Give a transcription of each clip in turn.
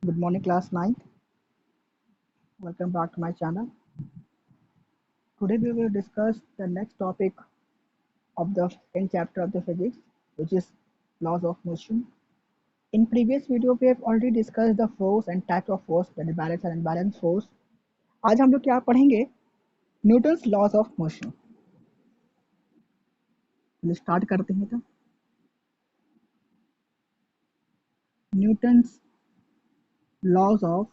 Good morning, class 9th. Welcome back to my channel. Today we will discuss the next topic of the 10th chapter of the physics, which is laws of motion. In previous video, we have already discussed the force and types of force, the balanced and unbalanced force. आज हम लोग क्या पढ़ेंगे? Newton's laws of motion. Start करते हैं तो Newton's laws of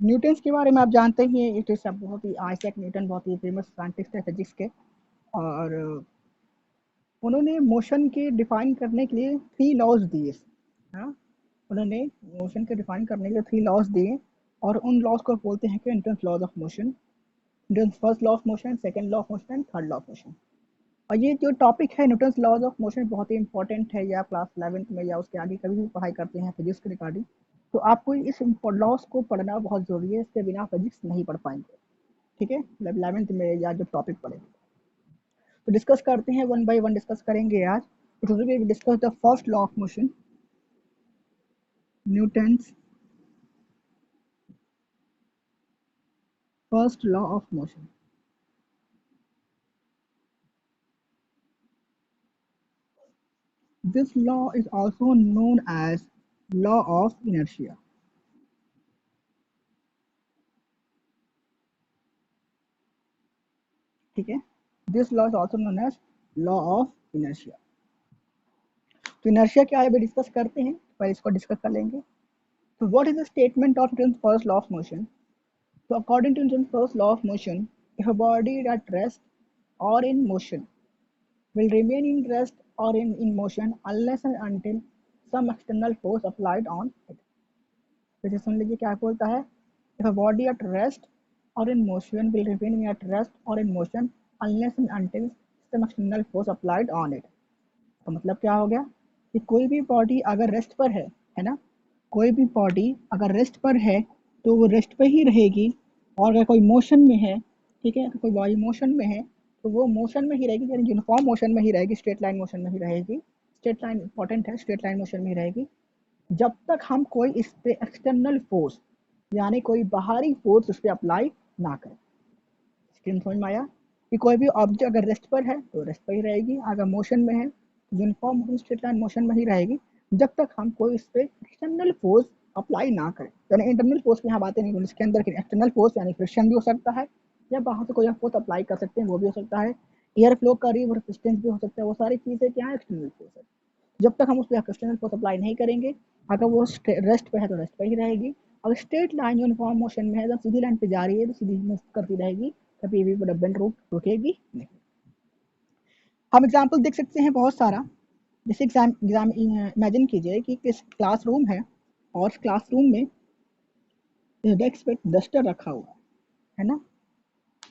Newton's के बारे में आप जानते ही हैं. इट इज बहुत ही आइजैक न्यूटन बहुत ही फेमस साइंटिस्ट है फिजिक्स के, और उन्होंने मोशन के डिफाइन करने के लिए 3 लॉज दिए. हाँ, उन्होंने मोशन के डिफाइन करने के लिए 3 लॉज दिए, और उन लॉज को बोलते हैं कि Newton's laws of motion. Newton's first law of motion, second law of motion and third law of motion. और ये जो टॉपिक है न्यूटन्स लॉज ऑफ मोशन बहुत ही इंपॉर्टेंट है, या क्लास 11th में या उसके आगे कभी भी पढ़ाई करते हैं फिजिक्स के रिगार्डिंग, तो आपको इस लॉज को पढ़ना बहुत जरूरी है. इसके बिना फिजिक्स नहीं पढ़ पाएंगे. ठीक है, 11th में या जो टॉपिक पढ़ेंगे तो डिस्कस करते हैं, वन बाय वन डिस्कस करेंगे आज. तो today we discuss the first law of motion, Newton's first law of motion. This law is also known as law of inertia. ठीक है, this law is also known as law of inertia. तो inertia क्या है, discuss करते हैं. पहले इसको discuss कर लेंगे. तो what is the statement of Newton's first law of motion? So according to Newton's first law of motion, if a body at rest or in motion will remain in rest or in motion unless and until some external force applied on it. जैसे सुन लीजिए क्या बोलता है, if a body at rest or in motion will remain at rest or in motion unless and until some external force applied on it. तो मतलब क्या हो गया कि कोई भी बॉडी अगर रेस्ट पर है ना, कोई भी बॉडी अगर रेस्ट पर है तो वो रेस्ट पर ही रहेगी, और अगर कोई मोशन में है, ठीक है, अगर कोई बॉडी मोशन में है तो वो मोशन में ही रहेगी, यानी यूनिफॉर्म मोशन में ही रहेगी, स्ट्रेट लाइन मोशन में ही रहेगी. स्ट्रेट लाइन इंपॉर्टेंट है, स्ट्रेट लाइन मोशन में ही रहेगी जब तक हम कोई इस पे एक्सटर्नल फोर्स यानी कोई बाहरी फोर्स उस पर अप्लाई ना करें. स्क्रीन समझ में आया कि कोई भी ऑब्जेक्ट अगर रेस्ट पर है तो रेस्ट पर ही रहेगी, अगर मोशन में है यूनिफॉर्म स्ट्रेट लाइन मोशन में ही रहेगी जब तक हम कोई इस पर एक्सटर्नल फोर्स अप्लाई ना करें. यानी इंटरनल फोर्स की यहाँ बातें नहीं, इसके अंदर एक्सटर्नल फोर्स यानी फ्रिक्शन भी हो सकता है, या बाहर से कोई फोर्स अप्लाई कर सकते हैं वो भी हो सकता है, एयर फ्लो का रेजिस्टेंस भी हो सकता है. वो सारी चीज़ें क्या है, एक्सटर्नल फोर्स है. जब तक हम उस पर एक्सटर्नल फोर्स अप्लाई नहीं करेंगे, अगर वो रेस्ट पे है तो रेस्ट पे ही रहेगी. अगर स्ट्रेट लाइन यूनिफॉर्म मोशन में है तो सीधी लाइन पे जा रही है तो सीधी मूव करती रहेगी, कभी भी बेंड रुकेगी नहीं. हम एग्जाम्पल देख सकते हैं बहुत सारा. जैसे एग्जाम इमेजिन कीजिए कि किस क्लासरूम है और क्लासरूम में डेस्क पे डस्टर रखा हुआ है ना,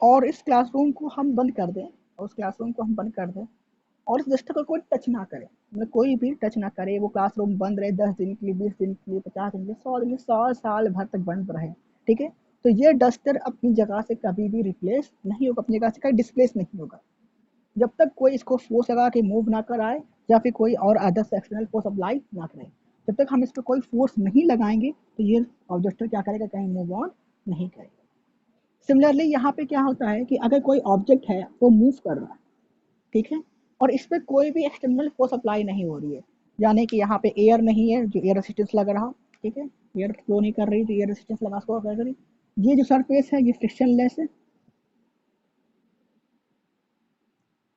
और इस क्लासरूम को हम बंद कर दें, और उस क्लासरूम को हम बंद कर दें और उस डस्टर को कोई टच ना करे, मतलब कोई भी टच ना करे, वो क्लासरूम बंद रहे 10 दिन के लिए, 20 दिन के लिए, 50 दिन के लिए, 100 दिन के लिए, 100 साल भर तक बंद रहे. ठीक है, तो ये डस्टर अपनी जगह से कभी भी रिप्लेस नहीं होगा, अपनी जगह से कहीं डिस्प्लेस नहीं होगा जब तक कोई इसको फोर्स लगा के मूव ना कराए या फिर कोई और अदर से एक्सटर्नल फोर्स अप्लाई ना करे. जब तक हम इस पर कोई फोर्स नहीं लगाएंगे तो ये ऑब्जेक्ट क्या करेगा, कहीं मूव ऑन नहीं करेगा. सिमिलरली यहाँ पे क्या होता है कि अगर कोई ऑब्जेक्ट है वो मूव कर रहा है, ठीक है, और इस पर कोई भी एक्सटर्नल फोर्स अप्लाई नहीं हो रही है, यानी कि यहाँ पे एयर नहीं है जो एयर रेजिस्टेंस लग रहा, ठीक है, एयर फ्लो नहीं कर रही तो एयर रेजिस्टेंस लगा उसको कर रही. ये जो सरफेस है ये फ्रिक्शनलेस है,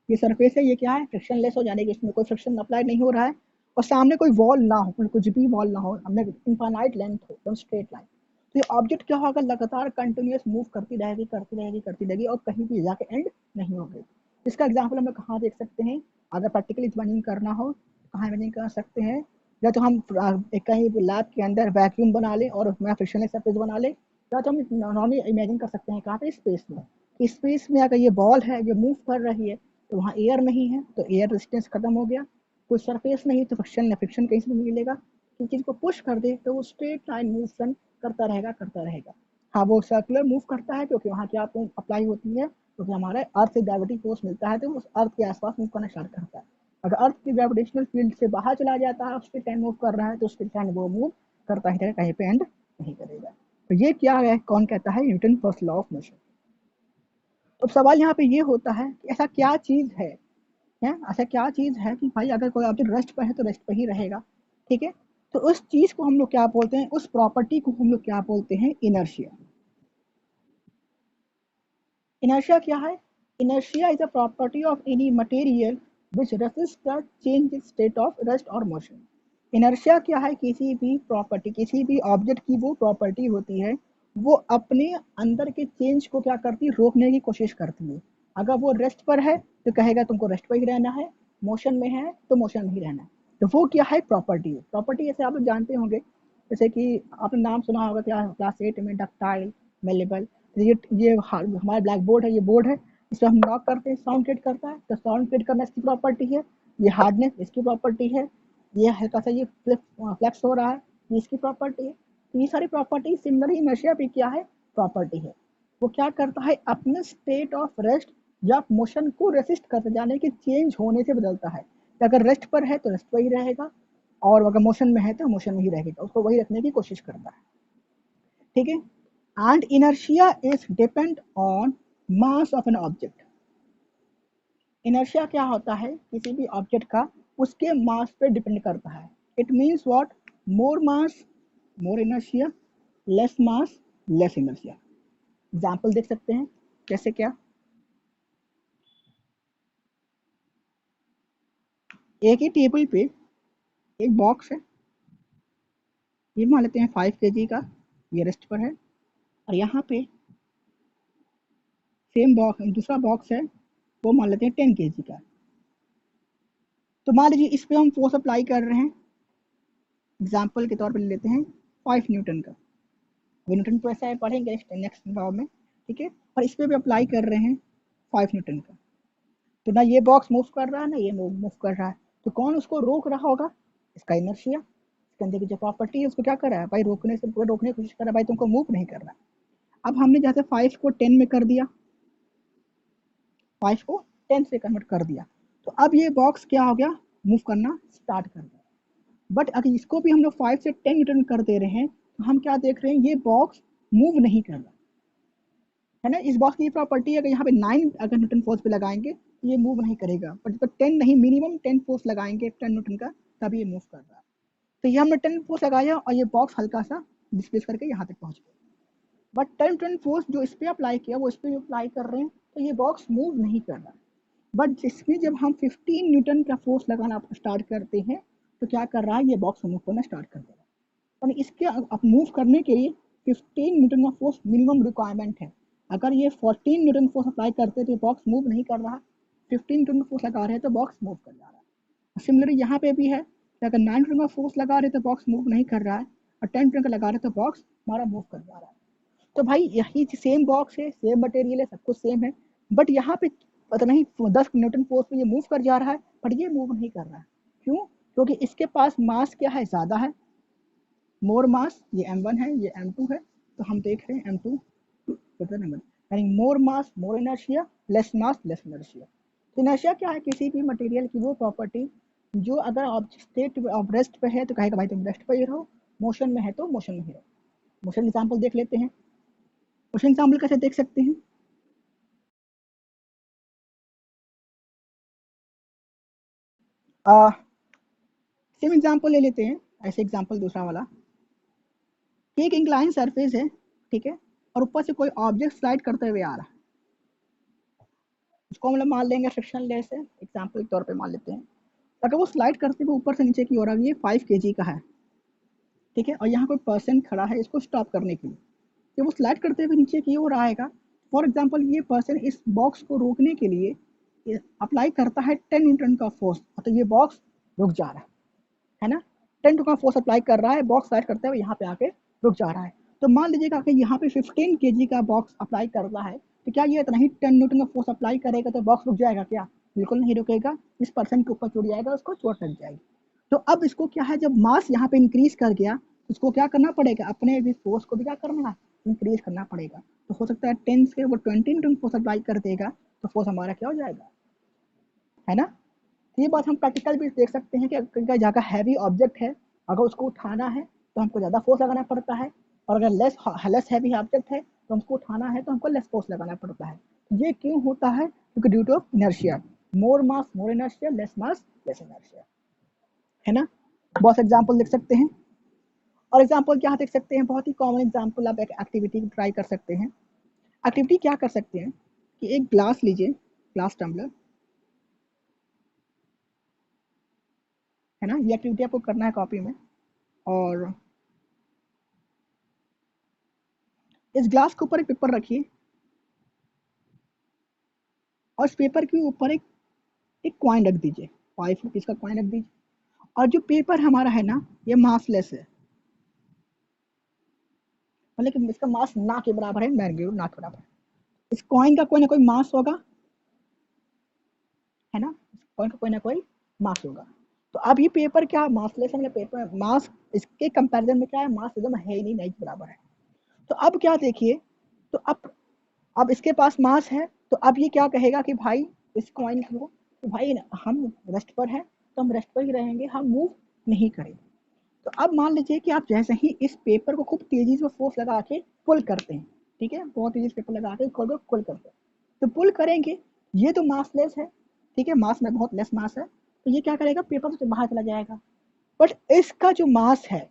ये सरफेस है ये क्या है, फ्रिक्शनलेस हो, यानी कि इसमें कोई फ्रिक्शन अप्लाई नहीं हो रहा है, और सामने कोई वॉल ना हो, कुछ भी वॉल ना हो, हमने इनफाइनाइट लेंथ हो, एकदम स्ट्रेट लाइन. तो ये ऑब्जेक्ट क्या होगा, लगातार कंटिन्यूस मूव करती रहेगी करती रहेगी करती रहेगी और कहीं भी जाके एंड नहीं होगी. इसका एग्जाम्पल हम लोग कहाँ देख सकते हैं, अगर प्रैक्टिकली इमेजिन करना हो कहाँ इमेजिन कर सकते हैं, या तो हम कहीं लैब के अंदर वैक्यूम बना लें और उसमें फ्रिक्शनलेस सरफेस बना लें, या तो हम नॉर्मली इमेजिन कर सकते हैं कहाँ पे, स्पेस में. स्पेस में अगर ये बॉल है जो मूव कर रही है तो वहाँ एयर नहीं है तो एयर रेजिस्टेंस खत्म हो गया, कोई सरफेस नहीं तो फ्रिक्शन कहीं से नहीं मिलेगा. किसी चीज़ को पुश कर दे तो वो स्ट्रेट लाइन मूवमेंट करता रहेगा करता रहेगा. हाँ वो सर्कुलर मूव करता है क्योंकि वहाँ क्या अप्लाई होती है, क्योंकि हमारे अर्थ से ग्रेविटी फोर्स मिलता है तो उस अर्थ के आसपास मूव करना स्टार्ट करता है। अगर अर्थ की ग्रेविटेशनल फील्ड से बाहर चला जाता है, उसके टाइम मूव कर रहा है, तो उसके टाइम वो मूव करता ही रहेगा, कहीं पे एंड नहीं करेगा। तो ये क्या है, कौन कहता है, Newton first law of motion. तो सवाल यहाँ पे ये होता है कि ऐसा क्या चीज है, ऐसा क्या चीज है कि भाई अगर कोई ऑब्जेक्ट रेस्ट पर है तो रेस्ट पर ही रहेगा, ठीक है। तो उस चीज को हम लोग क्या बोलते हैं, उस प्रॉपर्टी को हम लोग क्या बोलते हैं, इनर्शिया। Inertia क्या है? Inertia is a property of any material which resists the change in state of rest or motion. Inertia क्या है? किसी भी प्रॉपर्टी, किसी भी ऑब्जेक्ट की वो प्रॉपर्टी होती है, वो अपने अंदर के चेंज को क्या करती है, रोकने की कोशिश करती है। अगर वो रेस्ट पर है तो कहेगा तुमको रेस्ट पर ही रहना है, मोशन में है तो मोशन में ही रहना है। तो वो क्या है, प्रॉपर्टी है। प्रॉपर्टी जैसे आप लोग जानते होंगे, जैसे कि आपने नाम सुना होगा क्या, क्लास 8 में डक्टाइल, मेलेबल। ये हमारा ब्लैक बोर्ड है, ये बोर्ड है, इस पर हम नॉक करते हैं, साउंड क्रिएट करता है, तो साउंड क्रिएट करना इसकी प्रॉपर्टी है। ये हार्डनेस इसकी प्रॉपर्टी है, ये हल्का सा ये फ्लेक्स हो रहा है, ये इसकी प्रॉपर्टी है। तो ये सारी प्रॉपर्टी सिमिलर ही नशिया भी क्या है, प्रॉपर्टी है। वो क्या करता है, अपने स्टेट ऑफ रेस्ट या मोशन को रेसिस्ट करते जाने के चेंज होने से बदलता है। कि अगर रेस्ट पर है तो रेस्ट पर ही रहेगा, और अगर मोशन में है तो मोशन में ही रहेगा, उसको वही रखने की कोशिश करता है, ठीक है। And inertia is depend on mass of an object. Inertia क्या होता है, किसी भी ऑब्जेक्ट का उसके मास पे डिपेंड करता है। It means what, more mass more inertia, less mass less inertia. Example देख सकते हैं, जैसे क्या, एक ही टेबल पे एक बॉक्स है, ये मान लेते हैं 5 kg का, ये रेस्ट पर है। और यहाँ पे सेम बॉक्स, दूसरा बॉक्स है, वो मान लेते हैं 10 kg का। तो मान लीजिए इस पे हम फोर्स अप्लाई कर रहे हैं, एग्जाम्पल के तौर पर ले लेते हैं 5 न्यूटन का। न्यूटन तो ऐसा है, पढ़ेंगे नेक्स्ट लॉ में, ठीक है। और इस पे भी अप्लाई कर रहे हैं 5 न्यूटन का। तो ना ये बॉक्स मूव कर रहा है, ना ये मूव कर रहा है, तो कौन उसको रोक रहा होगा, इसका इनर्शिया। इसके अंदर की जो प्रॉपर्टी है उसको क्या कर रहा है भाई, रोकने की कोशिश कर रहा है भाई, तुमको मूव नहीं करना। अब हमने जैसे 5 को 10 में कर दिया, 5 को 10 से कन्वर्ट कर दिया, तो अब ये बॉक्स क्या हो गया, मूव करना स्टार्ट कर दिया। बट अगर इसको भी हम लोग 5 से 10 न्यूटन कर दे रहे हैं, तो हम क्या देख रहे हैं, ये बॉक्स मूव नहीं कर रहा है ना। इस बॉक्स की प्रॉपर्टी है, अगर यहाँ पे 9 अगर न्यूटन फोर्स पे लगाएंगे तो ये मूव नहीं करेगा, बट जब 10 नहीं, मिनिमम 10 फोर्स लगाएंगे 10 न्यूटन का, तब ये मूव कर रहा है। तो ये हमने 10 फोर्स लगाया और ये बॉक्स हल्का सा डिस्प्लेस करके यहाँ तक पहुंच गया। बट 10 फोर्स जो इस पे अप्लाई किया वो इस पे अप्लाई कर रहे हैं, तो ये बॉक्स मूव नहीं कर रहा। बट जिसमें जब हम 15 न्यूटन का फोर्स लगाना स्टार्ट करते हैं, तो क्या कर रहा है, ये बॉक्स मूव करना स्टार्ट कर देगा। और इसके अब मूव करने के लिए 15 न्यूटन का फोर्स मिनिमम रिक्वायरमेंट है। अगर ये 14 न्यूटन फोर्स अप्लाई करते तो बॉक्स मूव नहीं कर रहा, 15 न्यूटन का फोर्स लगा रहे हैं तो बॉक्स मूव कर जा रहा है। सिमिलरली यहाँ पे भी है कि अगर 9 न्यूटन का फोर्स लगा रहे तो बॉक्स मूव नहीं कर रहा है, और 10 न्यूटन का लगा रहे तो बॉक्स हमारा मूव कर जा रहा है। तो भाई यही सेम बॉक्स है, सेम मटेरियल है, सब कुछ सेम है, बट यहाँ पे पता नहीं 10 न्यूटन फोर्स पे ये मूव कर जा रहा है, बट ये मूव नहीं कर रहा है। क्यों? क्योंकि इसके पास मास क्या है, ज़्यादा है, मोर मास, ये m1 है, ये m2 है, तो हम देख रहे हैं m2 यानी more mass more inertia, less mass less inertia. तो इनर्शिया क्या है, किसी भी मटेरियल की वो प्रॉपर्टी जो अगर ऑब्जेक्ट स्टेट ऑफ रेस्ट पे है तो कहेगा भाई तुम रेस्ट पे ही रहो, मोशन में है तो मोशन में ही रहो। मोशन एग्जाम्पल देख लेते हैं। मोशन एग्जाम्पल कैसे देख सकते हैं, सेम एग्जाम्पल ले लेते हैं, ऐसे एग्जाम्पल दूसरा वाला, कि एक इंक्लाइन सरफेस है, ठीक है, और ऊपर से कोई ऑब्जेक्ट स्लाइड करते हुए आ रहा है, उसको मतलब मान लेंगे फ्रिक्शन लेस है, एग्जाम्पल के तौर पे मान लेते हैं। अगर वो स्लाइड करते हुए ऊपर से नीचे की ओर आ, ये 5 kg का है, ठीक है, और यहाँ कोई पर्सन खड़ा है इसको स्टॉप करने के लिए, जब वो स्लाइड करते हुए नीचे की ओर आएगा, फॉर एग्जाम्पल ये पर्सन इस बॉक्स को रोकने के लिए अप्लाई करता है 10 न्यूटन का फोर्स, तो ये बॉक्स रुक जा रहा है ना। 10 न्यूटन का फोर्स अप्लाई कर रहा है, बॉक्स स्लाइड करते हुए यहाँ पे आके रुक जा रहा है। तो मान लीजिएगा कि यहाँ पे 15 kg का बॉक्स अप्लाई कर रहा है, तो क्या ये इतना ही 10 न्यूटन का फोर्स अप्लाई करेगा तो बॉक्स रुक जाएगा क्या? बिल्कुल नहीं रुकेगा, इस पर्सन के ऊपर चढ़ जाएगा, उसको चोट लग जाएगी। तो अब इसको क्या है, जब मास यहाँ पे इंक्रीज कर गया, इसको क्या करना पड़ेगा, अपने भी फोर्स को भी क्या करना है, इंक्रीज करना पड़ेगा। तो हो सकता है 10 से वो 20 न्यूटन फोर्स अप्लाई कर देगा, तो फोर्स हमारा क्या हो जाएगा, है ना। तो ये बात हम प्रैक्टिकल भी देख सकते हैं कि अगर जगह हैवी ऑब्जेक्ट है, अगर उसको उठाना है तो हमको ज़्यादा फोर्स लगाना पड़ता है, और अगर लेस हैवी ऑब्जेक्ट है तो हमको उठाना है तो हमको लेस फोर्स लगाना पड़ता है। ये क्यों होता है, क्योंकि due to inertia, more mass more inertia, less mass less inertia, है ना। बहुत एग्जाम्पल देख सकते हैं, और एग्जाम्पल क्या देख सकते हैं, बहुत ही कॉमन एग्जाम्पल आप एक एक्टिविटी ट्राई कर सकते हैं। एक्टिविटी क्या कर सकते हैं कि एक ग्लास लीजिए, ग्लास टम्बलर, है ना। ये एक्टिविटी आपको करना है कॉपी में, और इस ग्लास के ऊपर एक पेपर रखिए, और इस पेपर के ऊपर एक कॉइन रख दीजिए, 5 रुपीज का कॉइन रख दीजिए। और जो पेपर हमारा है ना, ये मासलेस है, मतलब कि इसका मास ना के बराबर है, मैग्नीट्यूड ना के बराबर है। इस कॉइन का कोई ना कोई मास होगा, है ना, इस कॉइन का कोई ना कोई मास होगा। तो अब ये पेपर क्या मासलेस है, मतलब पेपर मास इसके कंपैरिजन में क्या है, मास एकदम है ही नहीं, नहीं के बराबर है। तो अब क्या देखिए, तो अब इसके पास मास है, तो अब ये क्या कहेगा कि भाई इस कॉइन को, तो भाई हम रेस्ट पर है तो हम रेस्ट पर ही रहेंगे, हम मूव नहीं करेंगे। तो अब मान लीजिए कि आप जैसे ही इस पेपर को खूब तेजी से फोर्स लगा के पुल करते हैं, ठीक है, बहुत तेजी से पेपर लगा के पुल करते हैं, तो पुल करेंगे, ये तो मासलेस है, ठीक है, मास में बहुत लेस मास है, तो ये क्या करेगा, पेपर तो बाहर चला जाएगा। बट इसका जो मास है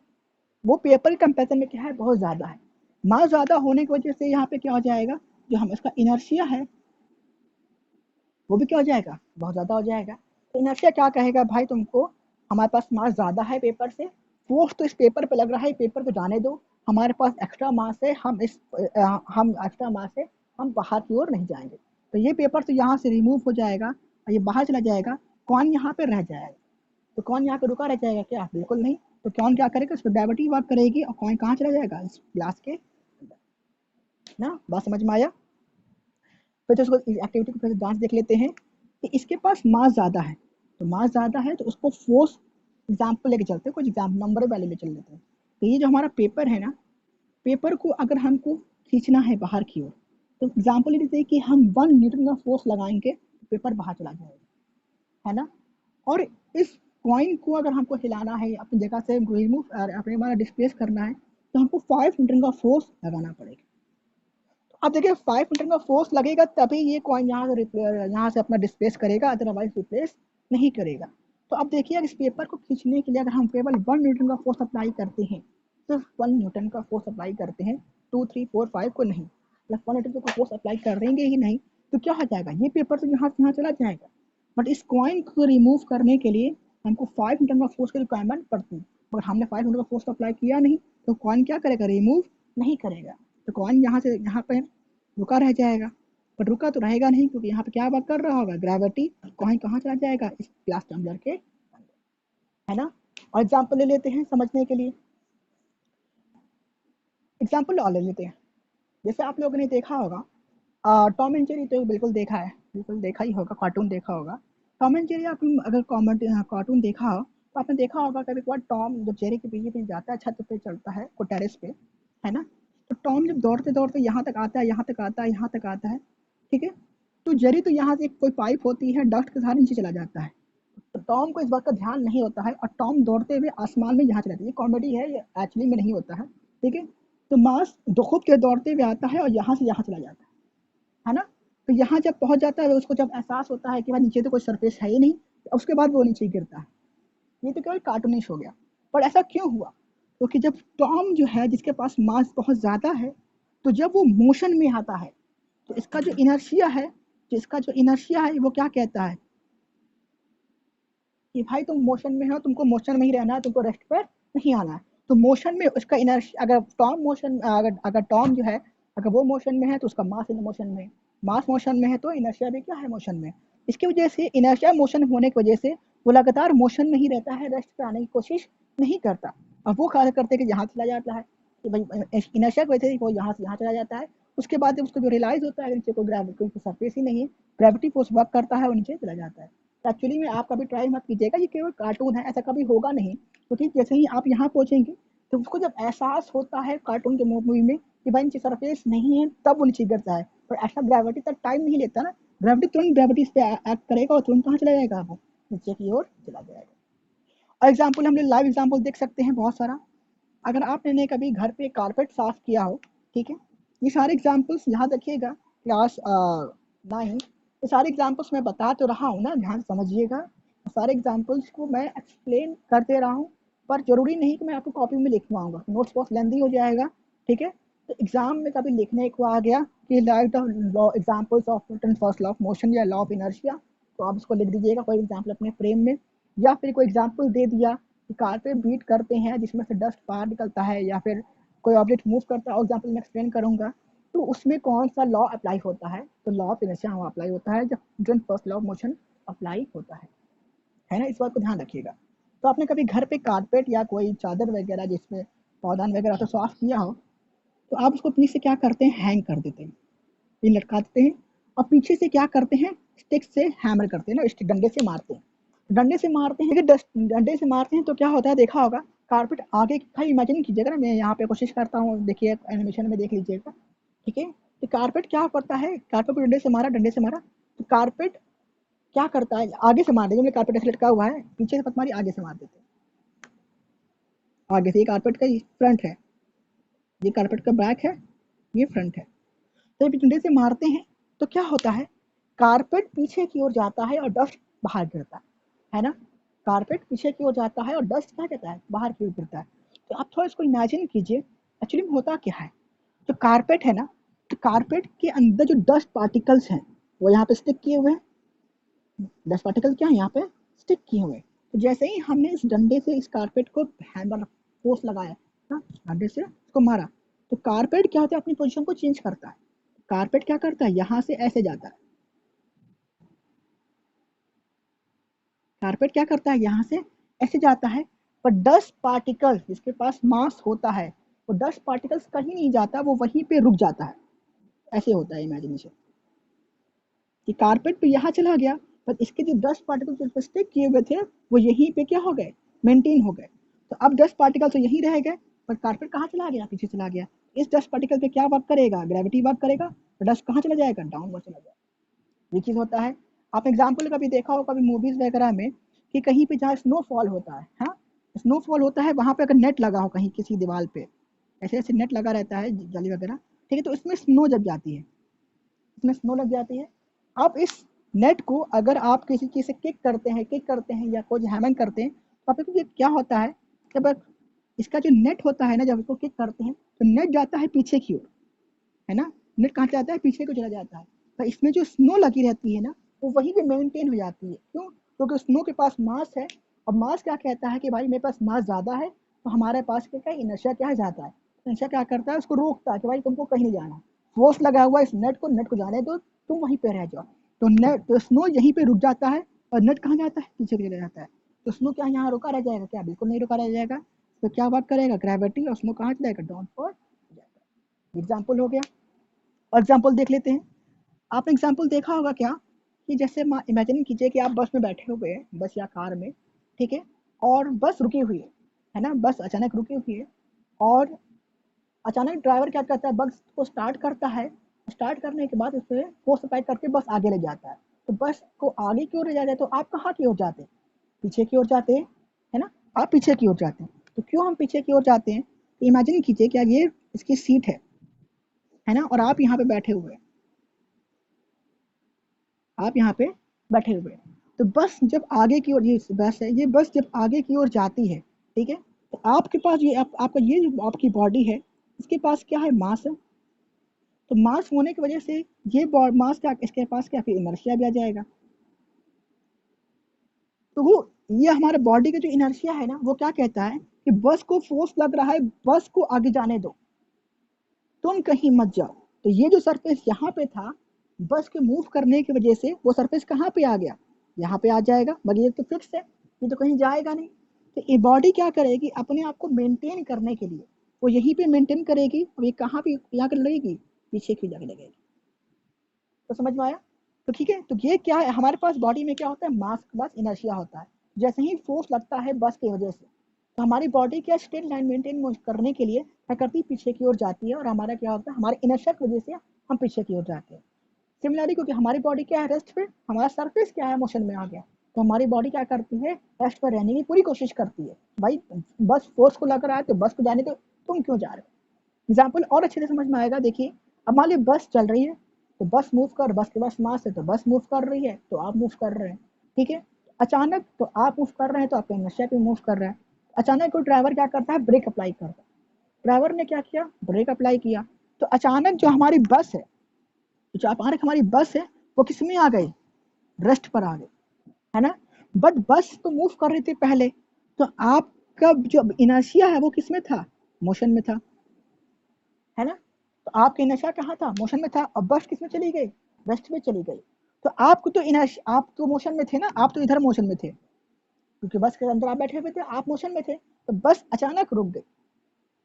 वो पेपर के कंपेरिजन में क्या है, बहुत ज़्यादा है। मास ज़्यादा होने की वजह से यहाँ पे क्या हो जाएगा, जो हम इसका इनर्शिया है वो भी क्या हो जाएगा, बहुत ज़्यादा हो जाएगा। तो इनर्शिया क्या कहेगा, भाई तुमको हमारे पास मास ज़्यादा है पेपर से, फोर्स तो इस पेपर पे लग रहा है, पेपर को जाने दो, हमारे पास एक्स्ट्रा मास है, हम एक्स्ट्रा मास है, हम बाहर की ओर नहीं जाएंगे। तो ये पेपर तो यहाँ से रिमूव हो जाएगा और ये बाहर चला जाएगा, कौन यहाँ पे रह जाएगा। तो कौन यहाँ पे रुका रह जाएगा क्या, बिल्कुल नहीं। तो कौन क्या करेगा, उस पर ग्रेविटी वर्क करेगी और कौन कहाँ चला जाएगा, इस ग्लास के अंदर, ना। बात समझ में आया। फिर तो उसको एक्टिविटी को फिर जांच देख लेते हैं कि इसके पास मास ज़्यादा है, तो मास ज़्यादा है तो उसको फोर्स एग्जाम्पल लेके चलते हैं, कुछ एग्जाम्पल नंबर वाले ले चल लेते हैं। तो ये जो हमारा पेपर है ना, पेपर को अगर हमको खींचना है बाहर की ओर, तो एग्जाम्पल लेते हैं कि हम 1 न्यूटन का फोर्स लगाएंगे तो पेपर बाहर चला जाएगा, है ना। और इस कॉइन को अगर हमको हिलाना है, अपनी जगह से रिमूव अपने हमारा डिस्प्लेस करना है, तो हमको 5 न्यूटन का फोर्स लगाना पड़ेगा। अब देखिए 5 न्यूटन का फोर्स लगेगा तभी ये कॉइन यहाँ से अपना डिस्प्लेस करेगा, अदरवाइज रिप्लेस नहीं करेगा। तो अब देखिए इस पेपर को खींचने के लिए अगर हम केवल 1 न्यूटन का फोर्स अप्लाई करते हैं, सिर्फ 1 न्यूटन का फोर्स अप्लाई करते हैं, 2 3 4 5 को नहीं, मतलब 1 न्यूटन का फोर्स अप्लाई करेंगे ही नहीं, तो क्या हो जाएगा, ये पेपर तो यहाँ से यहाँ चला जाएगा। बट इस कॉइन को रिमूव करने के लिए हमको 5 न्यूटन का फोर्स की रिक्वायरमेंट पड़ती है, बट हमने 5 न्यूटन का फोर्स अप्लाई किया नहीं, तो कॉइन क्या करेगा, रिमूव नहीं करेगा। तो कॉइन यहाँ से यहाँ पे रुका रह जाएगा। पर रुका तो रहेगा नहीं, क्योंकि यहाँ पे क्या वर्क कर रहा होगा, ग्रेविटी। कॉइन कहाँ चला जाएगा, इस ग्लास टम्बलर के अंदर, है ना। और एग्जाम्पल ले लेते हैं समझने के लिए, एग्जाम्पल और ले लेते हैं। जैसे आप लोगों ने देखा होगा, टॉम एंड जेरी, तो बिल्कुल देखा है, बिल्कुल देखा ही होगा, कार्टून देखा होगा। टॉम एंड जेरी आप अगर कार्टून देखा हो तो आपने देखा होगा कभी कभार टॉम जब जेरी के पीछे पीछे जाता है, छत पे चढ़ता है, को टेरेस पे, है ना। तो टॉम जब दौड़ते दौड़ते यहाँ तक आता है, यहाँ तक आता है, यहाँ तक आता है, ठीक है। तो जेरी तो यहाँ से कोई पाइप होती है, डस्ट के साथ नीचे चला जाता है। तो टॉम को इस बात का ध्यान नहीं होता है, और टॉम दौड़ते हुए आसमान में यहाँ चला जाता है। ये कॉमेडी है, ये एक्चुअली में नहीं होता है, ठीक है। तो मास दो खुद के दौड़ते हुए आता है और यहाँ से यहाँ चला जाता है ना। तो यहाँ जब पहुंच जाता है, उसको जब एहसास होता है कि भाई नीचे तो कोई सरफेस है ही नहीं, तो उसके बाद वो नीचे गिरता है। ये तो केवल कार्टूनिश हो गया, पर ऐसा क्यों हुआ, क्योंकि जब टॉम जो है, जिसके पास मास बहुत ज़्यादा है, तो जब वो मोशन में आता है, तो इसका जो इनर्शिया है, वो क्या कहता है कि भाई तुम मोशन में हो, तुमको मोशन में ही रहना है, तुमको रेस्ट पर नहीं आना है। तो मोशन में उसका इनर्शिया, अगर टॉम जो है, अगर वो मोशन में है तो उसका मास इन मोशन में, मास मोशन में है तो इनर्शिया भी क्या है, मोशन में। इसकी वजह से इनर्शिया मोशन होने की वजह से वो लगातार मोशन में ही रहता है, रेस्ट पे आने की कोशिश नहीं करता। अब वो कार्य करते कि यहाँ चला जाता है, कि भाई इनर्शिया की वजह से वो यहाँ से यहाँ चला जाता है। उसके बाद जब उसको जो रियलाइज होता है नीचे कोई सरफेस ही नहीं है, ग्रेविटी फोर्स वर्क करता है, वो नीचे चला जाता है। एक्चुअली में आप कभी ट्राई मत कीजिएगा, ये केवल कार्टून है, ऐसा कभी होगा नहीं। क्योंकि जैसे ही आप यहाँ पहुँचेंगे, तो उसको जब एहसास होता है कार्टून के मूवी में कि भाई नीचे सरफेस नहीं है तब वो नीचे गिरता है, पर ऐसा ग्रेविटी तक टाइम नहीं लेता ना, ग्रेविटी तुरंत ग्रेविटी इस पे एक्ट करेगा और तुरंत कहाँ चला जाएगा, वो नीचे की ओर चला जाएगा। और एग्जाम्पल हम लोग लाइव एग्जाम्पल देख सकते हैं बहुत सारा। अगर आपने कभी घर पे कारपेट साफ किया हो, ठीक है, ये सारे एग्जाम्पल्स यहाँ देखिएगा क्लास 9, ये सारे एग्जाम्पल्स मैं बता तो रहा हूँ ना, ध्यान समझिएगा, सारे एग्जाम्पल्स को मैं एक्सप्लेन करते रहा हूँ, पर जरूरी नहीं कि मैं आपको कॉपी में लिखवाऊंगा, नोट्स बहुत लेंदी हो जाएगा, ठीक है। तो एग्जाम में कभी लिखने को आ गया कि like the law examples of Newton first law of motion या लॉ ऑफ इनर्शिया, तो आप उसको लिख दीजिएगा कोई एग्जाम्पल अपने फ्रेम में, या फिर कोई एग्जाम्पल दे दिया कि कारपेट बीट करते हैं जिसमें से डस्ट बाहर निकलता है, या फिर कोई ऑब्जेक्ट मूव करता है, एग्जाम्पल मैं एक्सप्लेन करूंगा, तो उसमें कौन सा लॉ अप्लाई होता है, तो लॉ ऑफ इनर्शिया वहाँ अप्लाई होता है जब Newton first law of motion apply होता है ना, इस बात को ध्यान रखिएगा। तो आपने कभी घर पे कारपेट या कोई चादर वगैरह जिसमें पौधान वगैरह तो साफ किया हो, तो आप उसको पीछे से क्या करते हैं, हैंग कर देते हैं, पिन लटका देते हैं, और पीछे से क्या करते हैं, स्टिक से हैमर करते हैं ना, स्टिक डंडे से मारते हैं, डंडे से मारते हैं, डंडे से मारते हैं तो क्या होता है, देखा होगा कारपेट आगे, भाई इमेजिन कीजिएगा ना, मैं यहाँ पे कोशिश करता हूँ, देखिए एनिमेशन में देख लीजिएगा, ठीक है। तो कारपेट क्या करता है, कारपेट को डंडे से मारा, तो कारपेट क्या करता है, आगे से मार देते, कारपेट ऐसे लटका हुआ है, पीछे से मत मारी, आगे से मार देते हैं, आगे से, ये कारपेट का फ्रंट है, ये कारपेट का बैक है, ये फ्रंट है, तो जब डंडे से मारते हैं तो क्या होता है, कारपेट पीछे की ओर जाता है और डस्ट बाहर गिरता है ना, कारपेट पीछे की ओर जाता है और डस्ट क्या कहता है, बाहर की ओर गिरता है। तो आप थोड़ा इसको इमेजिन कीजिए, एक्चुअली में होता क्या है, जो कारपेट है ना, तो कारपेट के अंदर जो डस्ट पार्टिकल्स हैं वो यहाँ पे स्टिक किए हुए हैं, डस्ट पार्टिकल क्या है यहाँ पे स्टिक किए हुए हैं। तो जैसे ही हमने इस डंडे से इस कारपेट को हैंड फोर्स लगाया ना, डंडे से उसको मारा, तो कारपेट क्या होता है, अपनी पोजीशन को चेंज करता है, कारपेट क्या करता है, यहाँ से ऐसे जाता है, कारपेट क्या करता है, यहाँ से ऐसे जाता है, पर डस्ट पार्टिकल जिसके पास मास होता है, वो डस्ट पार्टिकल्स कहीं नहीं जाता, वो वहीं पे रुक जाता है, ऐसे होता है इमेजिनेशन कि कारपेट तो यहाँ चला गया, पर इसके जो डस्ट पार्टिकल जो स्टिक किए हुए थे वो यहीं पे क्या हो गए, मेंटेन हो गए। तो अब डस्ट पार्टिकल तो यहीं रह गए, पर कारपेट कहाँ चला गया, पीछे चला गया। इस डस्ट पार्टिकल पे क्या वर्क करेगा, ग्रेविटी वर्क करेगा, तो डस्ट कहाँ चला जाएगा, डाउनवर्ड चला जाएगा, ये चीज होता है। आप एग्जाम्पल कभी देखा हो कभी मूवीज वगैरह में कि कहीं पे जहाँ स्नोफॉल होता है, हाँ, स्नोफॉल होता है, वहां पे अगर नेट लगा हो कहीं किसी दीवार पे, ऐसे ऐसे नेट लगा रहता है जाली वगैरह, ठीक है, तो इसमें स्नो जब जाती है, इसमें स्नो लग जाती है, आप इस नेट को अगर आप किसी चीज से किक करते हैं या कुछ हैमिंग करते हैं, तो आप देखो क्या होता है, जब इसका जो नेट होता है ना, जब इसको किक करते हैं तो नेट जाता है पीछे की ओर, है ना, नेट कहाँ जाता है, पीछे को चला जाता है, तो इसमें जो स्नो लगी रहती है ना, वो वहीं पे मेंटेन हो जाती है, क्यों, क्योंकि स्नो के पास मास है, और मास क्या कहता है कि भाई मेरे पास मास ज़्यादा है, तो हमारे पास क्या इनर्शिया क्या है, ज़्यादा है, इनर्शिया क्या करता है, उसको रोकता है कि भाई तुमको कहीं नहीं जाना, फोर्स लगा हुआ है इस नेट को जाने दो, तुम वहीं पे रह जाओ, तो नेट तो स्नो यहीं पे रुक जाता है, और नेट कहाँ जाता है, पीछे चले जाता है, तो स्नो क्या यहाँ रुका रह जाएगा, क्या बिल्कुल नहीं रुका रह जाएगा, तो क्या बात करेगा, ग्रेविटी, और स्नो कहाँ जाएगा, डाउन फॉल जाएगा। एग्जाम्पल हो गया, और एग्जाम्पल देख लेते हैं। आपने एग्जाम्पल देखा होगा क्या, कि जैसे इमेजिन कीजिए कि आप बस में बैठे हुए हैं, बस या कार में, ठीक है, और बस रुकी हुई है ना, बस अचानक रुकी हुई है, और अचानक ड्राइवर क्या करता है, बस को स्टार्ट करता है, स्टार्ट करने के बाद उसे फोर्स अप्लाई करके बस आगे ले जाता है, तो बस को आगे की ओर ले जाते हैं, तो आप कहाँ की ओर जाते हैं, पीछे की ओर जाते हैं, है ना, आप पीछे की ओर जाते हैं, तो क्यों हम पीछे की ओर जाते हैं, इमेजिन कीजिए क्या ये इसकी सीट है ना, और आप यहाँ पे बैठे हुए हैं, आप यहाँ पे बैठे हुए हैं, तो बस जब आगे की ओर, ये बस है, ये बस जब आगे की ओर जाती है, ठीक है, तो आपके पास ये आपका ये जो आपकी बॉडी है, इसके पास क्या है, मास है, तो मास होने की वजह से ये मास क्या, इसके पास क्या, फिर इनर्शिया भी आ जाएगा, तो वो ये हमारे बॉडी का जो इनर्शिया है ना, वो क्या कहता है कि बस को फोर्स लग रहा है, बस को आगे जाने दो, तुम कहीं मत जाओ, तो ये जो सरफेस यहाँ पे था, बस के मूव करने की वजह से वो सरफेस कहाँ पे आ गया, यहाँ पे आ जाएगा, मगर ये तो फिक्स है, ये तो कहीं जाएगा नहीं, तो ये बॉडी क्या करेगी, अपने आप को मेंटेन करने के लिए वो यहीं पे मेंटेन करेगी, और ये कहाँ पे यहाँ कर लगेगी, पीछे की जाके लगेगी, तो समझ में आया। तो ठीक है, तो ये क्या है, हमारे पास बॉडी में क्या होता है, मास के पास इनर्शिया होता है, जैसे ही फोर्स लगता है बस की वजह से, तो हमारी बॉडी क्या स्ट्रेट लाइन मेंटेन करने के लिए क्या करती है, पीछे की ओर जाती है, और हमारा क्या होता है, हमारे इनर्शिया की वजह से हम पीछे की ओर जाते हैं। सिमिलरली क्योंकि हमारी बॉडी क्या है रेस्ट पे, हमारा सरफेस क्या है मोशन में आ गया, तो हमारी बॉडी क्या करती है, रेस्ट पर रहने की पूरी कोशिश करती है। भाई बस फोर्स को लग रहा है तो बस को जाने, तो तुम क्यों जा रहे हो। एग्जाम्पल और अच्छे से समझ में आएगा, देखिए अब मान लीजिए बस चल रही है, तो बस मूव कर, बस के पास मास है तो बस मूव कर रही है, तो आप मूव कर रहे हैं, ठीक है। अचानक तो आप मूव कर रहे हैं तो आपके नशे पे मूव कर रहे हैं। अचानक कोई ड्राइवर क्या करता है, ब्रेक अप्लाई करता है। ड्राइवर ने क्या किया, ब्रेक अप्लाई किया, तो अचानक जो हमारी बस है, तो जो अचानक हमारी बस है वो किस में आ गई, रेस्ट पर आ गई, है ना। बट बस तो मूव कर रही थी पहले, तो आपका जो इनर्शिया है वो किस में था, मोशन में था, है ना। तो आपका इनर्शिया कहाँ था, मोशन में था, और बस किस में चली गई, रेस्ट में चली गई। तो आपको तो इनर्शिया, आप तो मोशन में थे ना, आप तो इधर मोशन में थे, क्योंकि बस के अंदर आप बैठे हुए थे, आप मोशन में थे, तो बस अचानक रुक गई,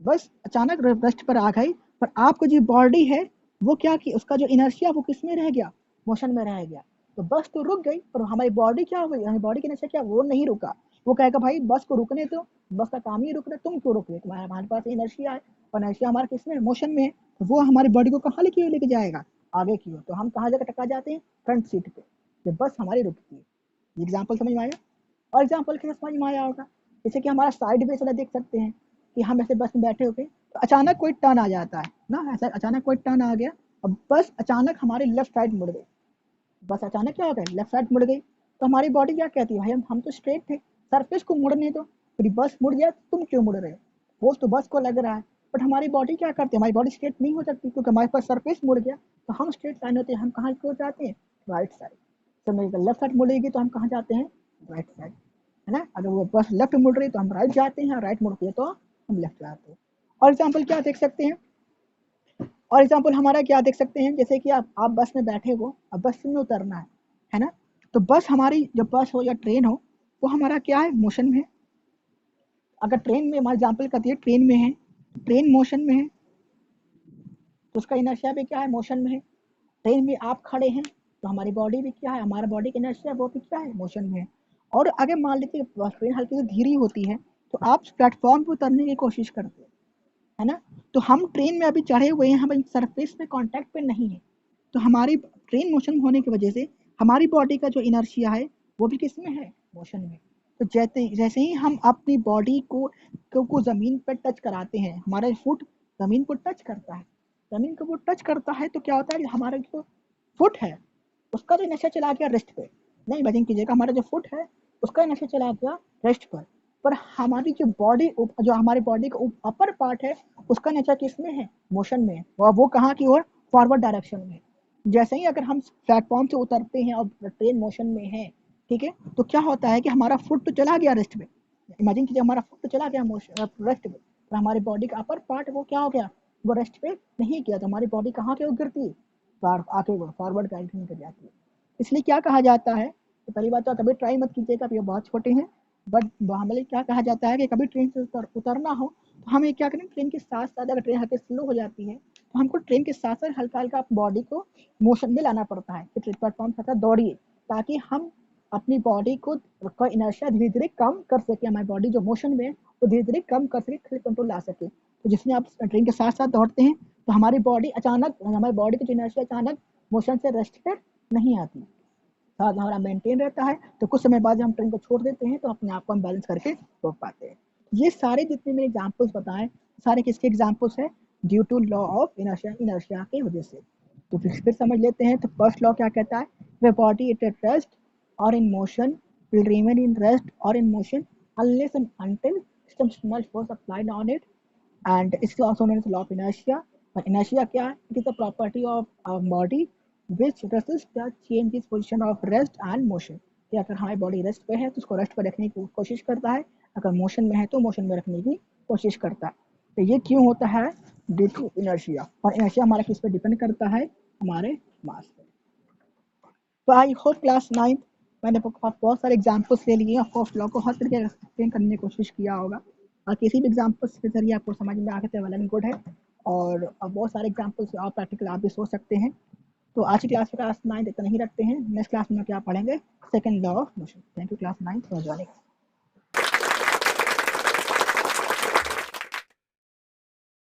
बस अचानक रेस्ट पर आ गई। पर आपको जो बॉडी है वो क्या की, उसका जो इनर्शिया वो किस में रह गया, मोशन में रह गया। तो बस तो रुक गई, पर हमारी बॉडी क्या हो गई, हमारी बॉडी की इनर्शिया क्या, वो नहीं रुका। वो कहेगा भाई बस को रुकने दो, बस का काम ही रुकना, तुम क्यों रुक रहे, तुम्हारे हमारे पास इनर्शिया है, और इनर्शिया हमारे किस में, मोशन में है। तो वो हमारी बॉडी को कहाँ लेके जाएगा, आगे की ओर। तो हम कहाँ जाकर टकरा जाते हैं, फ्रंट सीट पे, जब बस हमारी रुकती है। एग्जाम्पल समझ में आया। और एग्जाम्पल कैसे समझ में आया होगा, जैसे कि हमारा साइड में चला देख सकते हैं कि हम ऐसे बस में बैठे हुए, तो अचानक कोई टर्न आ जाता है ना, ऐसा अचानक कोई टर्न आ गया, अब बस अचानक हमारी लेफ्ट साइड मुड़ गई, बस अचानक क्या हो गया, लेफ्ट साइड मुड़ गई। तो हमारी बॉडी क्या कहती है, भाई हम तो स्ट्रेट थे, सरफेस को मुड़ने दो, फिर बस मुड़ गया, तुम क्यों मुड़ रहे हो, वो तो बस को लग रहा है। बट हमारी बॉडी क्या करती है, हमारी बॉडी स्ट्रेट नहीं हो सकती, क्योंकि हमारे पास सरफेस मुड़ गया, तो हम स्ट्रेट लाइन होते हैं, हम कहाँ की ओर जाते हैं, राइट साइड। तो लेफ्ट साइड मुड़ेगी तो हम कहाँ जाते हैं, राइट साइड, है ना। अगर वो बस लेफ्ट मुड़ रही है तो हम राइट जाते हैं, राइट मुड़ती है तो हम लेफ्ट जाते हैं। और एग्जाम्पल क्या देख सकते हैं, और एग्जाम्पल हमारा क्या देख सकते हैं, जैसे कि आप बस में बैठे हो, अब बस में उतरना है ना। तो बस हमारी, जब बस हो या ट्रेन हो, वो हमारा क्या है, मोशन में है। अगर ट्रेन में हमारा एग्जाम्पल करती है, ट्रेन में है, ट्रेन मोशन में है, तो उसका इनर्शिया भी क्या है, मोशन में है। ट्रेन में आप खड़े हैं, तो हमारी बॉडी भी क्या है, हमारा बॉडी का इनर्शिया वो भी क्या है, मोशन में है। और अगर मान लीजिए ट्रेन हल्की सी धीरे होती है, तो आप प्लेटफॉर्म पर उतरने की कोशिश करते हैं, है ना। तो हम ट्रेन में अभी चढ़े हुए हैं, हम सरफेस में कांटेक्ट पे नहीं है, तो हमारी ट्रेन मोशन होने की वजह से हमारी बॉडी का जो इनर्शिया है वो भी किस में है, मोशन में। तो जैसे जैसे ही हम अपनी बॉडी को जमीन पर टच कराते हैं, हमारा फुट जमीन को टच करता है, जमीन को वो टच करता है, तो क्या होता है, हमारा जो फुट है उसका जो नशा चला गया रेस्ट पे, नहीं वजन कीजिएगा, हमारा जो फुट है उसका नशा चला गया रेस्ट पर हमारी जो बॉडी, जो हमारी बॉडी का अपर पार्ट है, उसका नेचर किस में है, मोशन में है। वो कहाँ की ओर, फॉरवर्ड डायरेक्शन में। जैसे ही अगर हम प्लेटफॉर्म से उतरते हैं और ट्रेन मोशन में है, ठीक है, तो क्या होता है कि हमारा फुट तो चला गया रेस्ट में, इमेजिन कीजिए हमारा फुट तो चला गया मोशन रेस्ट में, पर हमारी बॉडी का अपर पार्ट वो क्या हो गया, वो रेस्ट पे नहीं किया, तो हमारी बॉडी कहाँ के ओर गिरती है, आगे फॉरवर्ड डायरेक्शन में गिर जाती है। इसलिए क्या कहा जाता है, तो पहली बात तो कभी ट्राई मत कीजिएगा, ये बहुत छोटे हैं। बट हमें क्या कहा जाता है कि कभी ट्रेन से उतरना हो, तो हमें क्या करें, ट्रेन के साथ साथ, अगर ट्रेन हल्की स्लो हो जाती है, तो हमको ट्रेन के साथ साथ हल्का हल्का बॉडी को मोशन में लाना पड़ता है, कि प्लेटफॉर्म के साथ दौड़िए, ताकि हम अपनी बॉडी को का इनर्शिया धीरे धीरे कम कर सके, हमारी बॉडी जो मोशन में है वो धीरे धीरे कम कर सके, कंट्रोल ला सके। तो जिसमें आप ट्रेन के साथ साथ दौड़ते हैं, तो हमारी बॉडी अचानक, हमारी बॉडी की जो इनर्शिया अचानक मोशन से रेस्ट पर नहीं आती, साथ हमारा मेंटेन रहता है। तो कुछ समय बाद जब हम ट्रेन को छोड़ देते हैं, तो अपने आप को हम बैलेंस करके रोक पाते हैं। ये सारे जितने मैंने एग्जाम्पल्स बताए, सारे किसके एग्जाम्पल्स हैं, due to law of inertia, inertia की वजह से। तो फिर समझ लेते हैं। तो फर्स्ट लॉ क्या कहता है, वे बॉडी इट एट रेस्ट और in motion will remain in rest or in motion unless and until some small force applied on it, and it's also known as law of inertia. और inertia क्या है, it is a property of our body which resists the changes position of rest and motion, कि अगर हमारी body rest पे है तो उसको रेस्ट पर रखने की कोशिश करता है, अगर मोशन में है तो मोशन में रखने की कोशिश करता है। तो ये क्यों होता है, ड्यू टू इनर्शिया। और इनर्शिया हमारा किस पे डिपेंड करता है, हमारे मास पे। तो आई होप क्लास 9 मैंने बहुत सारे एग्जाम्पल्स ले लिए, फर्स्ट लॉ को हर तरीके से एक्सप्लेन करने की कोशिश किया होगा, और किसी भी एग्जाम्पल्स के जरिए आपको समझ में आ गए तो वेल एंड गुड है। और बहुत सारे एग्जाम्पल्स और प्रैक्टिकल आप भी सोच सकते हैं। तो आज की क्लास में क्लास 9 इतना ही रखते हैं, नेक्स्ट क्लास में क्या पढ़ेंगे, second law of motion. Thank you class 9 for joining.